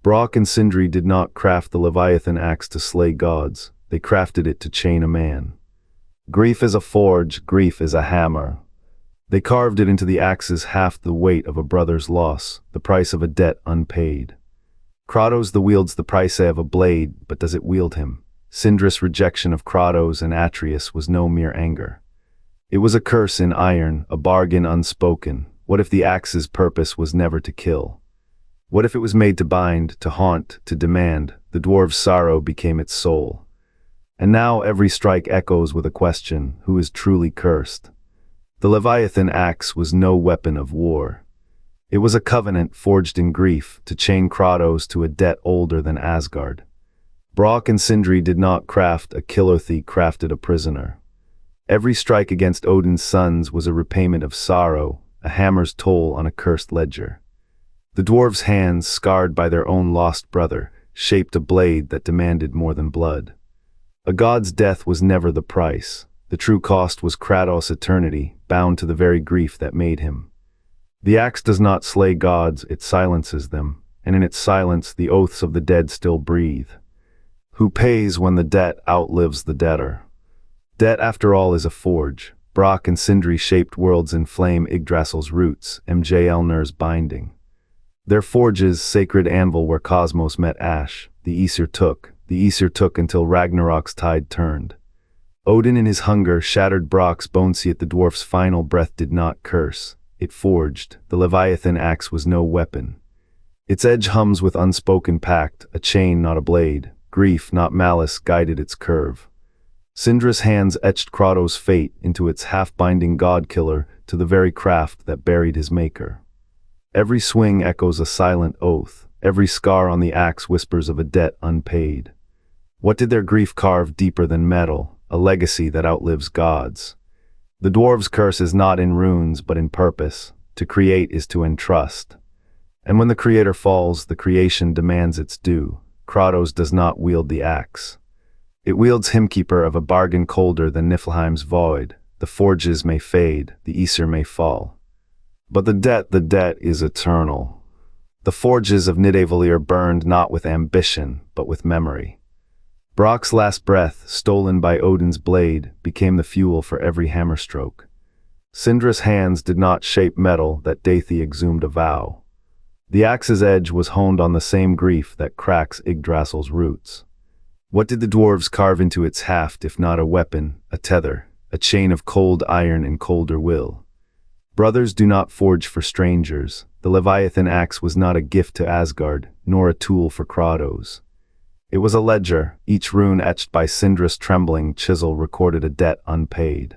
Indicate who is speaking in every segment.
Speaker 1: Brok and Sindri did not craft the Leviathan Axe to slay gods, they crafted it to chain a man. Grief is a forge, grief is a hammer. They carved it into the axe's half the weight of a brother's loss, the price of a debt unpaid. Kratos wields the price of a blade, but does it wield him? Sindri's rejection of Kratos and Atreus was no mere anger. It was a curse in iron, a bargain unspoken. What if the axe's purpose was never to kill? What if it was made to bind, to haunt, to demand? The dwarves' sorrow became its soul. And now every strike echoes with a question: who is truly cursed? The Leviathan Axe was no weapon of war. It was a covenant forged in grief to chain Kratos to a debt older than Asgard. Brok and Sindri did not craft a killer, they crafted a prisoner. Every strike against Odin's sons was a repayment of sorrow, a hammer's toll on a cursed ledger. The dwarves' hands, scarred by their own lost brother, shaped a blade that demanded more than blood. A god's death was never the price. The true cost was Kratos' eternity, bound to the very grief that made him. The axe does not slay gods, it silences them, and in its silence the oaths of the dead still breathe. Who pays when the debt outlives the debtor? Debt, after all, is a forge. Brok and Sindri shaped worlds in flame, Yggdrasil's roots, Mjolnir's binding. Their forges, sacred anvil where cosmos met ash, the Aesir took until Ragnarok's tide turned. Odin in his hunger shattered Brok's bones, yet the dwarf's final breath did not curse. It forged. The Leviathan Axe was no weapon. Its edge hums with unspoken pact, a chain, not a blade. Grief, not malice, guided its curve. Sindra's hands etched Kratos' fate into its half-binding god-killer, to the very craft that buried his maker. Every swing echoes a silent oath. Every scar on the axe whispers of a debt unpaid. What did their grief carve deeper than metal? A legacy that outlives gods. The dwarves' curse is not in runes, but in purpose. To create is to entrust. And when the creator falls, the creation demands its due. Kratos does not wield the axe. It wields hymnkeeper of a bargain colder than Niflheim's void. The forges may fade, the Aesir may fall. But the debt is eternal. The forges of Nidavellir burned not with ambition, but with memory. Brok's last breath, stolen by Odin's blade, became the fuel for every hammerstroke. Sindra's hands did not shape metal, that Dathi exhumed a vow. The axe's edge was honed on the same grief that cracks Yggdrasil's roots. What did the dwarves carve into its haft if not a weapon, a tether, a chain of cold iron and colder will? Brothers do not forge for strangers. The Leviathan Axe was not a gift to Asgard, nor a tool for Kratos. It was a ledger. Each rune etched by Sindra's trembling chisel recorded a debt unpaid.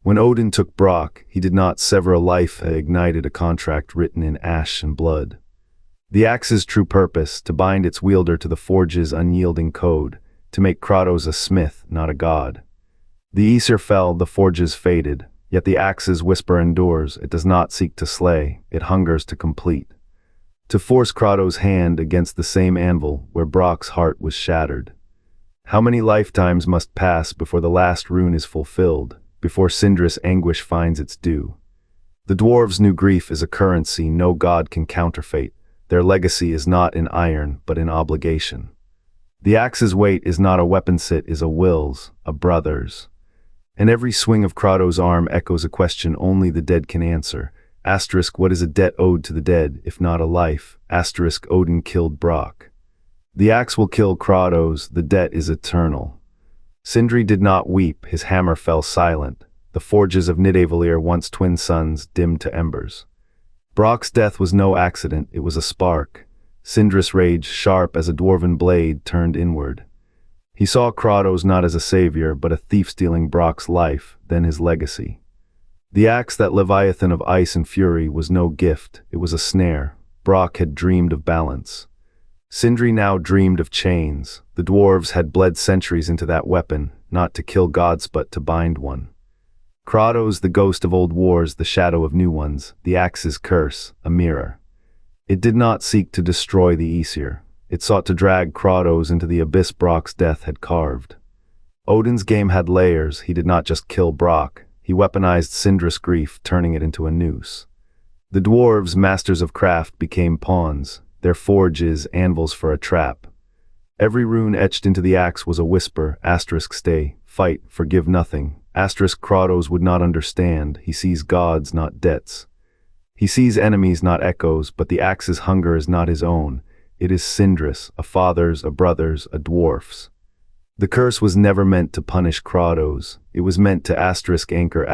Speaker 1: When Odin took Brok, he did not sever a life, he ignited a contract written in ash and blood. The axe's true purpose, to bind its wielder to the forge's unyielding code, to make Kratos a smith, not a god. The Aesir fell, the forges faded, yet the axe's whisper endures. It does not seek to slay, it hungers to complete. To force Kratos' hand against the same anvil where Brok's heart was shattered. How many lifetimes must pass before the last rune is fulfilled, before Sindra's anguish finds its due? The dwarves' new grief is a currency no god can counterfeit. Their legacy is not in iron, but in obligation. The axe's weight is not a weapon's, it is a will's, a brother's. And every swing of Kratos' arm echoes a question only the dead can answer. Asterisk, what is a debt owed to the dead, if not a life? Asterisk, Odin killed Brok. The axe will kill Kratos, the debt is eternal. Sindri did not weep, his hammer fell silent. The forges of Nidavellir, once twin suns, dimmed to embers. Brok's death was no accident, it was a spark. Sindra's rage, sharp as a dwarven blade, turned inward. He saw Kratos not as a savior, but a thief stealing Brok's life, then his legacy. The axe, that Leviathan of ice and fury, was no gift, it was a snare. Brok had dreamed of balance. Sindri now dreamed of chains. The dwarves had bled centuries into that weapon, not to kill gods but to bind one. Kratos, the ghost of old wars, the shadow of new ones, the axe's curse, a mirror. It did not seek to destroy the Aesir. It sought to drag Kratos into the abyss Brok's death had carved. Odin's game had layers. He did not just kill Brok. He weaponized Sindra's grief, turning it into a noose. The dwarves, masters of craft, became pawns. their forges anvils for a trap. Every rune etched into the axe was a whisper, stay, fight, forgive nothing. Kratos would not understand, he sees gods, not debts. He sees enemies, not echoes, but the axe's hunger is not his own. It is Sindri's, a father's, a brother's, a dwarf's. The curse was never meant to punish Kratos, it was meant to anchor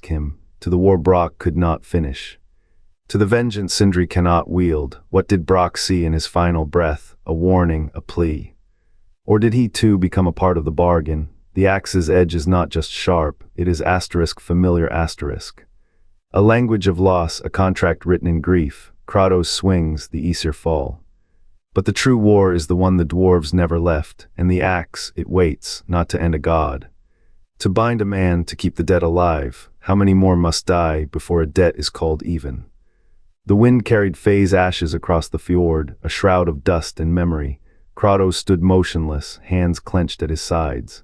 Speaker 1: him, to the war Brok could not finish. To the vengeance Sindri cannot wield. What did Brok see in his final breath? A warning, a plea. Or did he too become a part of the bargain? The axe's edge is not just sharp, it is familiar. A language of loss, a contract written in grief. Kratos swings, the Aesir fall. But the true war is the one the dwarves never left, and the axe, it waits, not to end a god. To bind a man, to keep the dead alive, how many more must die before a debt is called even? The wind carried Faye's ashes across the fjord, a shroud of dust and memory. Kratos stood motionless, hands clenched at his sides.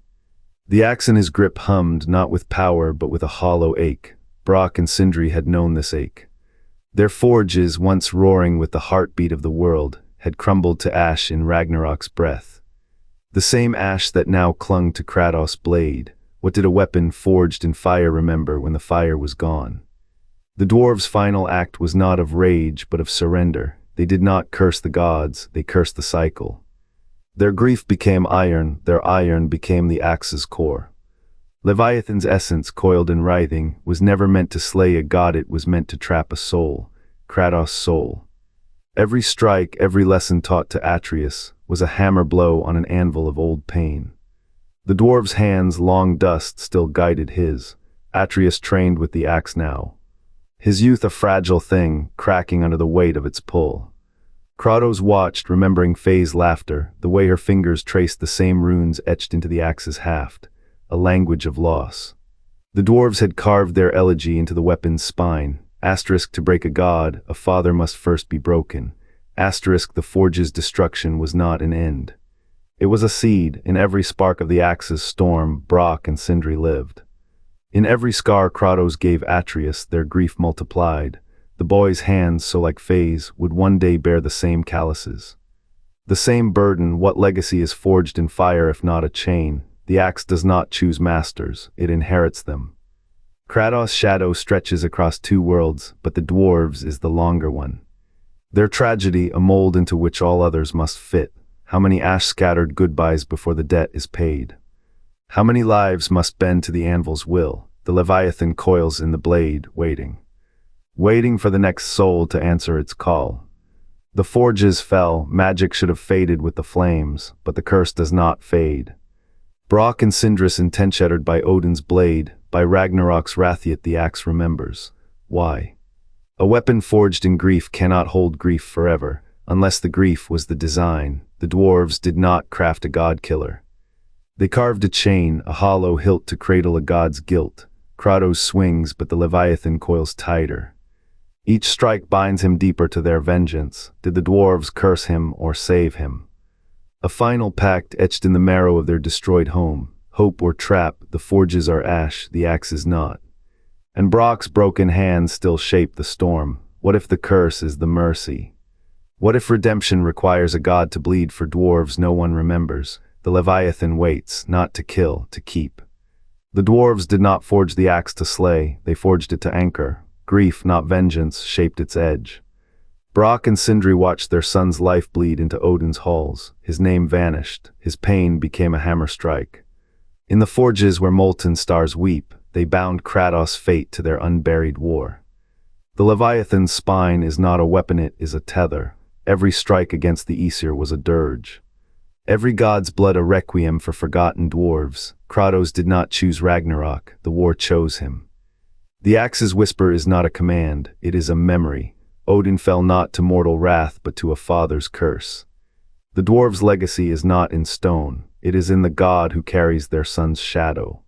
Speaker 1: The axe in his grip hummed, not with power but with a hollow ache. Brok and Sindri had known this ache. Their forges, once roaring with the heartbeat of the world, had crumbled to ash in Ragnarok's breath. The same ash that now clung to Kratos' blade. What did a weapon forged in fire remember when the fire was gone? The dwarves' final act was not of rage but of surrender. They did not curse the gods, they cursed the cycle. Their grief became iron, their iron became the axe's core. Leviathan's essence, coiled and writhing, was never meant to slay a god, it was meant to trap a soul, Kratos' soul. Every strike, every lesson taught to Atreus, was a hammer blow on an anvil of old pain. The dwarves' hands, long dust, still guided his. Atreus trained with the axe now. His youth a fragile thing, cracking under the weight of its pull. Kratos watched, remembering Faye's laughter, the way her fingers traced the same runes etched into the axe's haft, a language of loss. The dwarves had carved their elegy into the weapon's spine. To break a god, a father must first be broken. The forge's destruction was not an end. It was a seed. In every spark of the axe's storm, Brok and Sindri lived. In every scar Kratos gave Atreus, their grief multiplied. The boy's hands, so like Faye's, would one day bear the same calluses. The same burden. What legacy is forged in fire if not a chain? The axe does not choose masters, it inherits them. Kratos' shadow stretches across two worlds, but the dwarves is the longer one. Their tragedy, a mold into which all others must fit. How many ash-scattered goodbyes before the debt is paid? How many lives must bend to the anvil's will? The Leviathan coils in the blade, waiting. Waiting for the next soul to answer its call. The forges fell, magic should have faded with the flames, but the curse does not fade. Brok and Sindri's intent shattered by Odin's blade, by Ragnarok's wrath, yet the axe remembers. Why? A weapon forged in grief cannot hold grief forever, unless the grief was the design. The dwarves did not craft a god-killer. They carved a chain, a hollow hilt to cradle a god's guilt. Kratos swings, but the Leviathan coils tighter. Each strike binds him deeper to their vengeance. Did the dwarves curse him or save him? A final pact etched in the marrow of their destroyed home. Hope or trap, the forges are ash, the axe is not. And Brok's broken hands still shape the storm. What if the curse is the mercy? What if redemption requires a god to bleed for dwarves no one remembers? The Leviathan waits, not to kill, to keep. The dwarves did not forge the axe to slay, they forged it to anchor. Grief, not vengeance, shaped its edge. Brok and Sindri watched their son's life bleed into Odin's halls. His name vanished, his pain became a hammer strike. In the forges where molten stars weep, they bound Kratos' fate to their unburied war. The Leviathan's spine is not a weapon, it is a tether. Every strike against the Aesir was a dirge. Every god's blood a requiem for forgotten dwarves. Kratos did not choose Ragnarok, the war chose him. The axe's whisper is not a command, it is a memory. Odin fell not to mortal wrath but to a father's curse. The dwarves' legacy is not in stone, it is in the god who carries their son's shadow.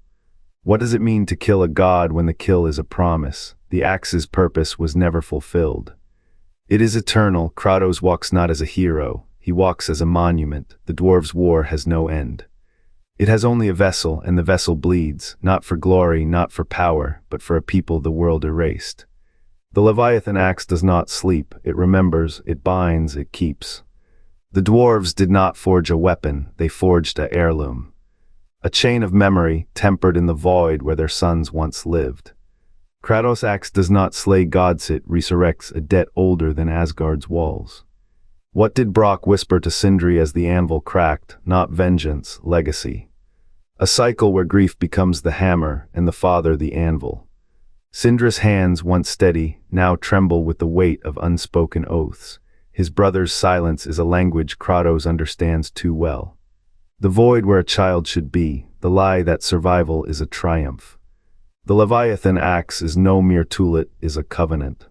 Speaker 1: What does it mean to kill a god when the kill is a promise? The axe's purpose was never fulfilled. It is eternal. Kratos walks not as a hero, he walks as a monument. The dwarves' war has no end. It has only a vessel, and the vessel bleeds, not for glory, not for power, but for a people the world erased. The Leviathan axe does not sleep, it remembers, it binds, it keeps. The dwarves did not forge a weapon, they forged a heirloom. A chain of memory, tempered in the void where their sons once lived. Kratos' axe does not slay gods, it resurrects a debt older than Asgard's walls. What did Brok whisper to Sindri as the anvil cracked? Not vengeance, legacy. A cycle where grief becomes the hammer and the father the anvil. Sindri's hands, once steady, now tremble with the weight of unspoken oaths. His brother's silence is a language Kratos understands too well. The void where a child should be, the lie that survival is a triumph. The Leviathan axe is no mere tool, it is a covenant.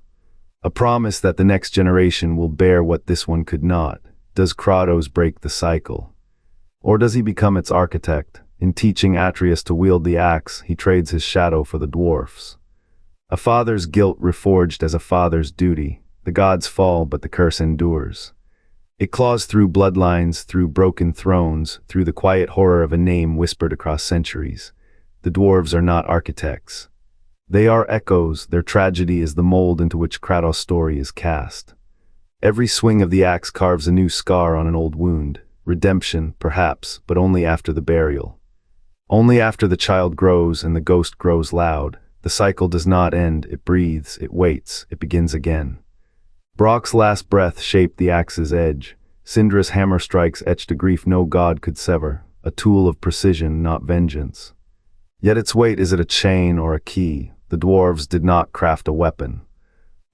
Speaker 1: A promise that the next generation will bear what this one could not. Does Kratos break the cycle? Or does he become its architect? In teaching Atreus to wield the axe, he trades his shadow for the dwarfs. A father's guilt reforged as a father's duty. The gods fall, but the curse endures. It claws through bloodlines, through broken thrones, through the quiet horror of a name whispered across centuries. The dwarves are not architects. They are echoes, their tragedy is the mold into which Kratos' story is cast. Every swing of the axe carves a new scar on an old wound. Redemption, perhaps, but only after the burial. Only after the child grows and the ghost grows loud. The cycle does not end, it breathes, it waits, it begins again. Brok's last breath shaped the axe's edge. Sindra's hammer strikes etched a grief no god could sever, a tool of precision, not vengeance. Yet its weight, is it a chain or a key? The dwarves did not craft a weapon.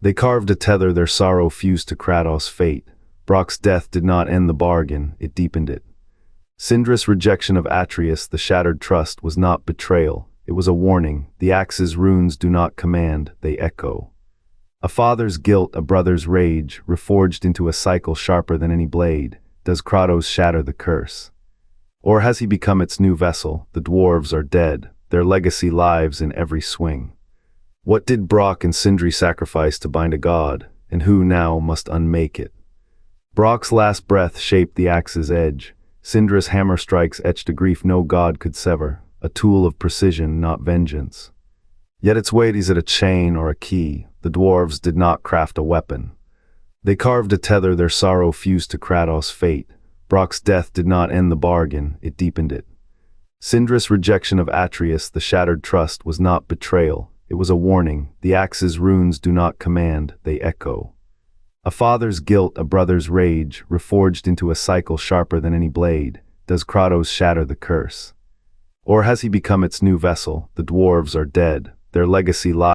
Speaker 1: They carved a tether their sorrow fused to Kratos' fate. Brok's death did not end the bargain, it deepened it. Sindra's rejection of Atreus, the shattered trust, was not betrayal, it was a warning. The axe's runes do not command, they echo. A father's guilt, a brother's rage, reforged into a cycle sharper than any blade. Does Kratos shatter the curse? Or has he become its new vessel? The dwarves are dead, their legacy lives in every swing. What did Brok and Sindri sacrifice to bind a god, and who now must unmake it? Brok's last breath shaped the axe's edge. Sindra's hammer strikes etched a grief no god could sever, a tool of precision, not vengeance. Yet its weight, is it a chain or a key? The dwarves did not craft a weapon. They carved a tether their sorrow fused to Kratos' fate. Brok's death did not end the bargain, it deepened it. Sindra's rejection of Atreus, the shattered trust, was not betrayal, it was a warning. The axe's runes do not command, they echo. A father's guilt, a brother's rage, reforged into a cycle sharper than any blade. Does Kratos shatter the curse? Or has he become its new vessel? The dwarves are dead, their legacy lies